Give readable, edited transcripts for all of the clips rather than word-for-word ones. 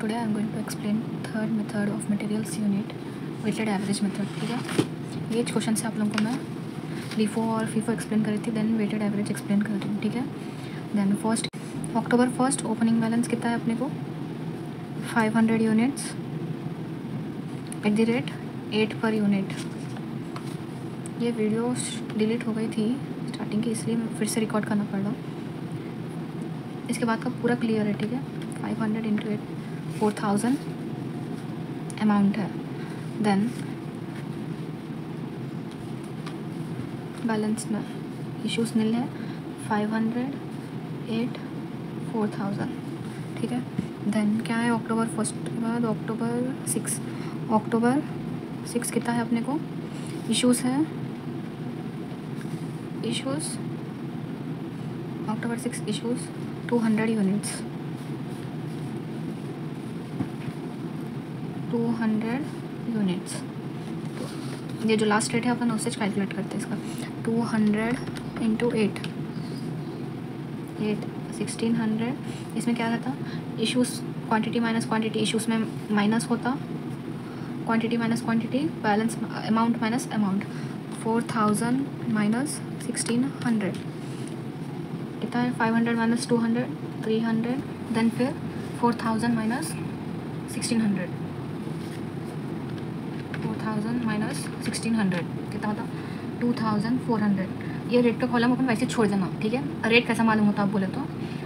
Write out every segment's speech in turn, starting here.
today I am going to explain third method of materials unit, weighted average method. ठीक है, ये question से आप लोगों को मैं LIFO और FIFO एक्सप्लेन करी थी, देन वेटेड एवरेज एक्सप्लेन कर रही हूँ. ठीक है, then first October 1 opening balance कितना है अपने को 500 units at the rate 8 per unit. ये वीडियो डिलीट हो गई थी स्टार्टिंग की, इसलिए मैं फिर से रिकॉर्ड करना पड़ रहा. इसके बाद का पूरा क्लियर है. ठीक है, 500 इंटू 8 4000 अमाउंट है. देन बैलेंस में इश्यूज नील है 500 8 4000. ठीक है, देन क्या है October 1 के बाद October 6 कितना है अपने को इश्यूज है. October 6 issues 200 units 200 units. ये जो लास्ट रेट है अपन उससे कैलकुलेट करते हैं इसका 200 इंटू 8 1600. इसमें क्या रहता issues quantity minus quantity, issues में माइनस होता quantity minus quantity, balance amount minus amount. 4000 minus 1600 कितना है 500 माइनस 200 300. देन फिर 4000 माइनस 1600 4000 माइनस 1600 कितना होता 2400. ये रेट का कॉलम अपन वैसे छोड़ देना. ठीक है, रेट कैसा मालूम होता आप बोले तो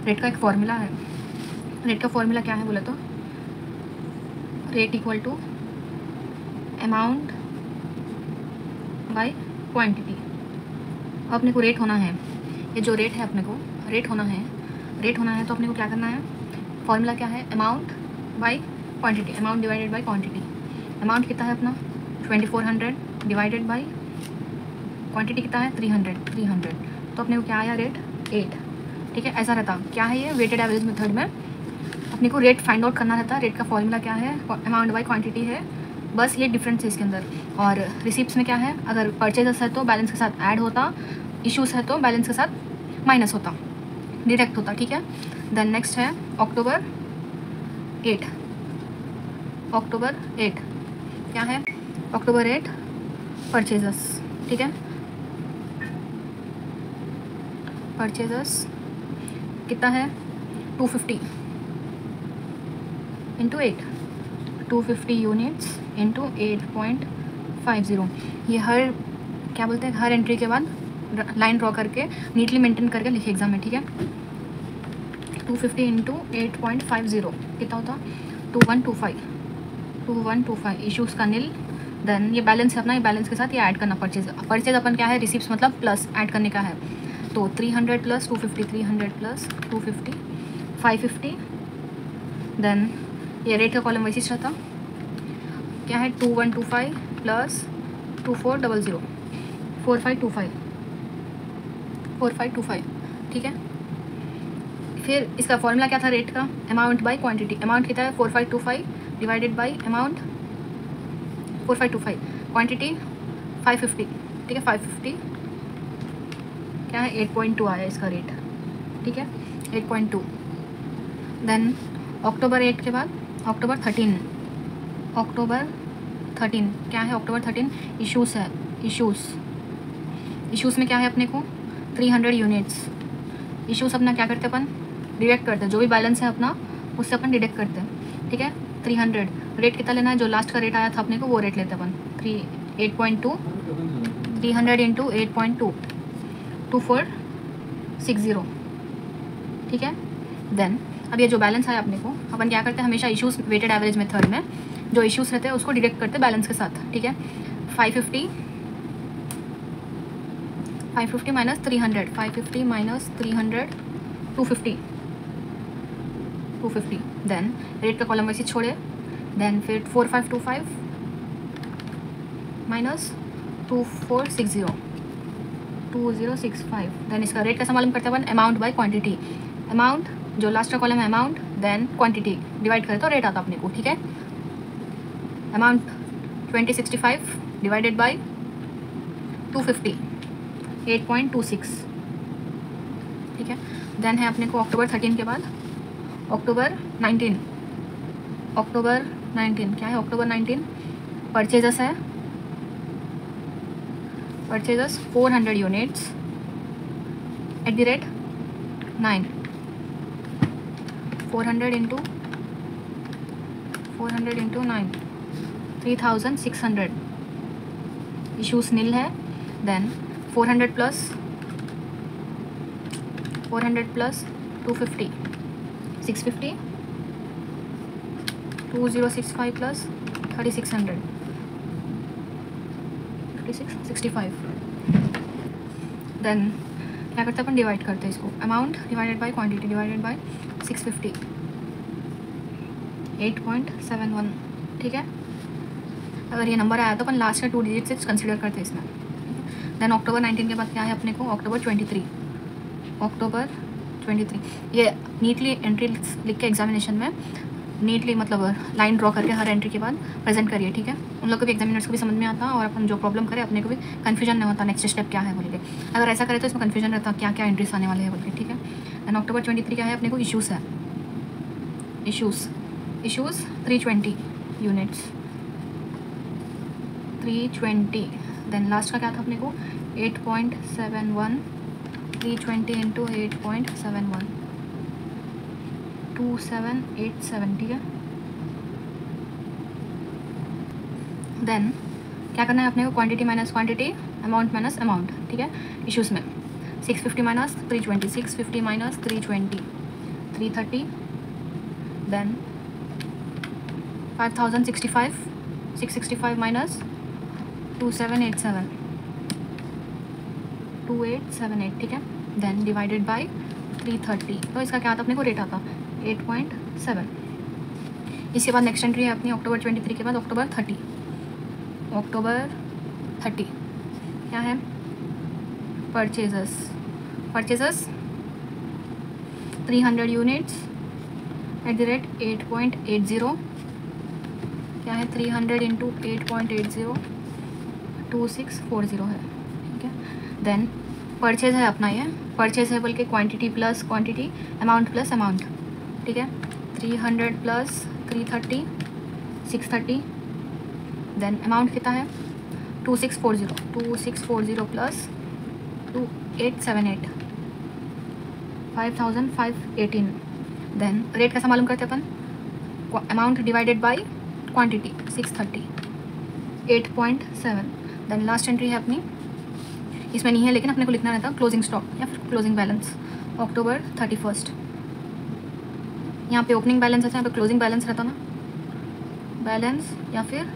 रेट का एक फॉर्मूला है. रेट का फॉर्मूला क्या है बोले तो rate equal to amount by quantity. अपने को रेट होना है, ये जो रेट है अपने को रेट होना है तो अपने को क्या करना है, फॉर्मूला क्या है amount by quantity, amount divided by quantity. Amount कितना है अपना 2400 डिवाइडेड बाय क्वांटिटी कितना है 300. तो अपने को क्या आया रेट 8. ठीक है, ऐसा रहता क्या है ये वेटेड एवरेज मेथड में अपने को रेट फाइंड आउट करना रहता है. रेट का फॉर्मूला क्या है अमाउंट बाय क्वांटिटी है, बस ये डिफरेंस है इसके अंदर. और रिसिप्ट्स में क्या है, अगर परचेजेस है तो बैलेंस के साथ ऐड होता, इश्यूज है तो बैलेंस के साथ माइनस होता, डिडक्ट होता. ठीक है, देन नेक्स्ट है October 8 क्या है October 8 परचेजेस. ठीक है, परचेजेस कितना है 250 इंटू 8 250 यूनिट्स इंटू 8.50. ये हर क्या बोलते हैं हर एंट्री के बाद लाइन ड्रॉ करके नीटली मेंटेन करके लिखे एग्जाम में. ठीक है, 250 इंटू 8.50 कितना होता 2125 इश्यूज़ का नील. देन ये बैलेंस है अपना, ये बैलेंस के साथ ये ऐड करना परचेज अपन क्या है रिसिप्ट्स मतलब प्लस ऐड करने का है. तो 300 प्लस 250 300 प्लस 250 550. देन ये रेट का कॉलम वैसे रहता क्या है 2125 प्लस 2400 4525. ठीक है, फिर इसका फॉर्मूला क्या था रेट का अमाउंट बाय क्वांटिटी. अमाउंट कितना है 4525 डिवाइडेड बाय अमाउंट 4525, क्वांटिटी 550. ठीक है, 550 क्या है 8.2 आया इसका रेट. ठीक है, 8.2. देन October 8 के बाद October 13 क्या है October 13 इश्यूज़ है. इश्यूज़ में क्या है अपने को 300 यूनिट्स. इश्यूज़ अपना क्या करते अपन डिडक्ट करते हैं, जो भी बैलेंस है अपना उससे अपन डिडक्ट करते हैं. ठीक है, 300 रेट कितना लेना है, जो लास्ट का रेट आया था अपने को वो रेट लेते हैं अपन 8.2 300 इंटू 8.2 2460. ठीक है, देन अब ये जो बैलेंस है अपने को अपन क्या करते हैं हमेशा इश्यूज़ वेटेड एवरेज मेथड में जो इश्यूज़ रहते हैं उसको डिडक्ट करते हैं बैलेंस के साथ. ठीक है, 550 माइनस 300 550 माइनस 300 250. देन रेट का कॉलम वैसे छोड़े. देन फिर 4525 माइनस 2065. देन इसका रेट कैसा मालूम करते हैं अपन अमाउंट बाय क्वांटिटी. अमाउंट जो लास्ट का कॉलम है अमाउंट, देन क्वांटिटी डिवाइड करें तो रेट आता अपने को. ठीक है, अमाउंट 2065 डिवाइडेड बाय 250 8.26. ठीक है, देन है अपने को October 13 के बाद October 19 अक्टूबर 19 क्या है, अक्टूबर 19 परचेजस है, purchases 400 units at the rate 9, 400 into 9, 3600, issues nil है। Then 400 plus 250 650, 2065 plus 3600 65। देन क्या करते हैं अपन, डिवाइड करते हैं इसको, amount divided by quantity divided by 650, 8.71, ठीक है। अगर ये नंबर आया तो अपन लास्ट का 2 डिजिट से कंसिडर करते हैं इसमें। देन अक्टूबर 19 के बाद क्या है अपने को, अक्टूबर 23, ये नीटली एंट्री लिख के एग्जामिनेशन में नीटली मतलब लाइन ड्रॉ करके हर एंट्री के बाद प्रेजेंट करिए, ठीक है। उन लोग को भी, एग्जामिनर्स को भी समझ में आता और अपन जो प्रॉब्लम करें अपने को भी कन्फ्यूजन नहीं होता नेक्स्ट स्टेप क्या है बोल के। अगर ऐसा करें तो इसमें कन्फ्यूजन रहता क्या क्या एंट्रीज आने वाले हैं बोल के, ठीक है। देन अक्टूबर 23 क्या है अपने को, इशूज़ है, इशूज़ 320 यूनिट्स 320। देन लास्ट का क्या था अपने को, 8.71, 320 इंटू 8.71, 2787, ठीक है। देन क्या करना है अपने को, quantity minus quantity, amount minus amount, ठीक है। इशूज़ में 650 माइनस 320, 650 माइनस 320, 330। देन 5065, 665 माइनस 2787, 2878, ठीक है। देन डिवाइडेड बाय 330, तो इसका क्या आता अपने को, रेट आता 8.7। इसके बाद नेक्स्ट एंट्री है अपनी अक्टूबर 23 के बाद अक्टूबर 30, अक्टूबर 30 क्या है, परचेजस 300 यूनिट्स एट द रेट 8.80, क्या है 300 इंटू 8.80, 2640 है, ठीक है। देन परचेज है अपना, ये परचेज है बोल के quantity plus quantity, amount plus amount, ठीक है। 300 प्लस 330, 630। देन अमाउंट कितना है, 2640 प्लस 2878, 5518। देन रेट कैसा मालूम करते अपन, amount divided by quantity 630, 8.7। Then last entry है अपनी, इसमें नहीं है लेकिन अपने को लिखना रहता क्लोजिंग स्टॉक या फिर क्लोजिंग बैलेंस, अक्टूबर 31। यहाँ पे ओपनिंग बैलेंस है, यहाँ पे क्लोजिंग बैलेंस रहता ना, बैलेंस या फिर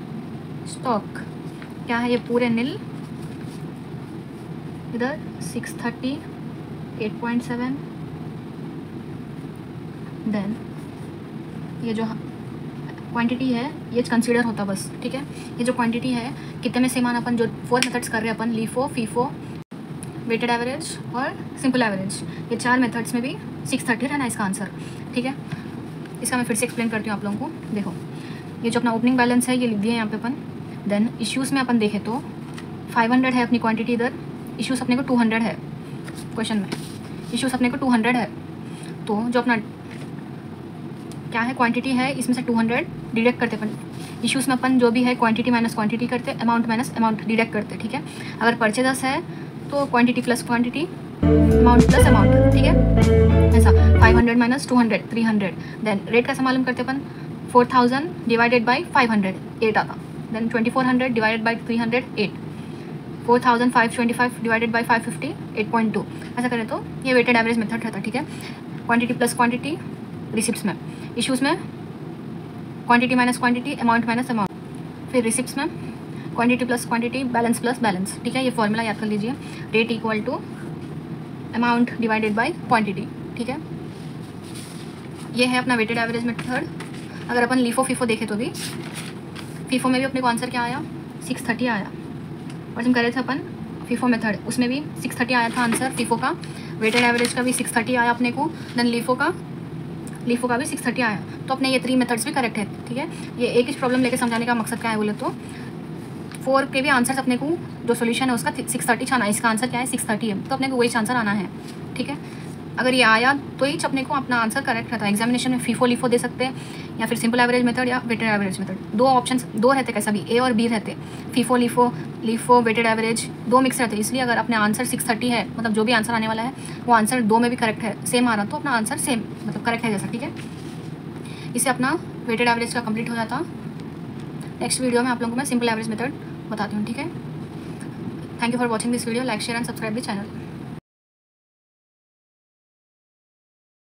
स्टॉक क्या है, ये पूरे नील, इधर 630, 8.7। देन ये जो क्वांटिटी है ये कंसीडर होता बस, ठीक है। ये जो क्वांटिटी है कितने में सेम आना, अपन जो 4 मेथड्स कर रहे हैं अपन, लीफो, फीफो, वेटेड एवरेज और सिंपल एवरेज, ये 4 मेथड्स में भी 630 रहना इसका आंसर, ठीक है। इसका मैं फिर से एक्सप्लेन करती हूँ आप लोगों को। देखो ये जो अपना ओपनिंग बैलेंस है ये लिख दिए यहाँ पे अपन। देन इश्यूज़ में अपन देखें तो 500 है अपनी क्वांटिटी, इधर इश्यूज़ अपने को 200 है, क्वेश्चन में इश्यूज़ अपने को 200 है। तो जो अपना क्या है क्वांटिटी है, इसमें से 200 डिडक्ट करते अपन। इश्यूज़ में अपन जो भी है क्वांटिटी माइनस क्वांटिटी करते, अमाउंट माइनस अमाउंट डिडक्ट करते, ठीक है। अगर परचेजस है तो quantity plus quantity, amount plus amount, ठीक है। ऐसा 500 माइनस 200, 300। देन रेट कैसा मालूम करते अपन, 4000 डिवाइडेड बाई 500, 8 आता। Then 2400 divided by 300, 8। 4525 divided by 550, 8.2। ऐसा करें तो ये वेटेड एवरेज मेथड रहता, ठीक है। क्वांटिटी प्लस क्वांटिटी रिसिप्ट्स में, इश्यूज़ में quantity minus quantity, amount minus amount, फिर रिसिप्ट्स में quantity plus quantity, balance plus balance, ठीक है। ये फॉर्मूला याद कर लीजिए, rate equal to amount divided by quantity, ठीक है। ये है अपना वेटेड एवरेज मेथड। अगर अपन लीफो फीफो देखें तो भी फीफो में भी अपने को आंसर क्या आया, 630 आया। और हम कर रहे थे अपन फीफो मेथड, उसमें भी 630 आया था आंसर फीफो का। वेटेड एवरेज का भी 630 आया अपने को। देन लीफो का भी 630 आया। तो अपने ये 3 मेथड्स भी करेक्ट है, ठीक है। ये एक ही प्रॉब्लम लेके समझाने का मकसद क्या है बोले तो 4 के भी आंसर्स अपने को जो सोल्यूशन है उसका 630 आना है। इसका आंसर क्या है, 630 है, तो अपने को वही आंसर आना है, ठीक है। अगर ये आया तो ही अपने को अपना आंसर करेक्ट रहता है। एग्जामिनेशन में फीफो लीफो दे सकते हैं या फिर सिंपल एवरेज मेथड या वेटेड एवरेज मेथड। दो ऑप्शंस दो रहते, कैसा भी ए और बी रहते, फीफो लीफो वेटेड एवरेज, दो मिक्स रहते। इसलिए अगर अपने आंसर 630 है, मतलब जो भी आंसर आने वाला है वो आंसर दो में भी करेक्ट है, सेम आ रहा तो अपना आंसर सेम मतलब करेक्ट है जैसा, ठीक है। इससे अपना वेटेड एवरेज का कंप्लीट हो जाता। नेक्स्ट वीडियो में आप लोगों को मैं सिंपल एवरेज मेथड बताती हूँ, ठीक है। Thank you for watching this video, like share and subscribe the channel.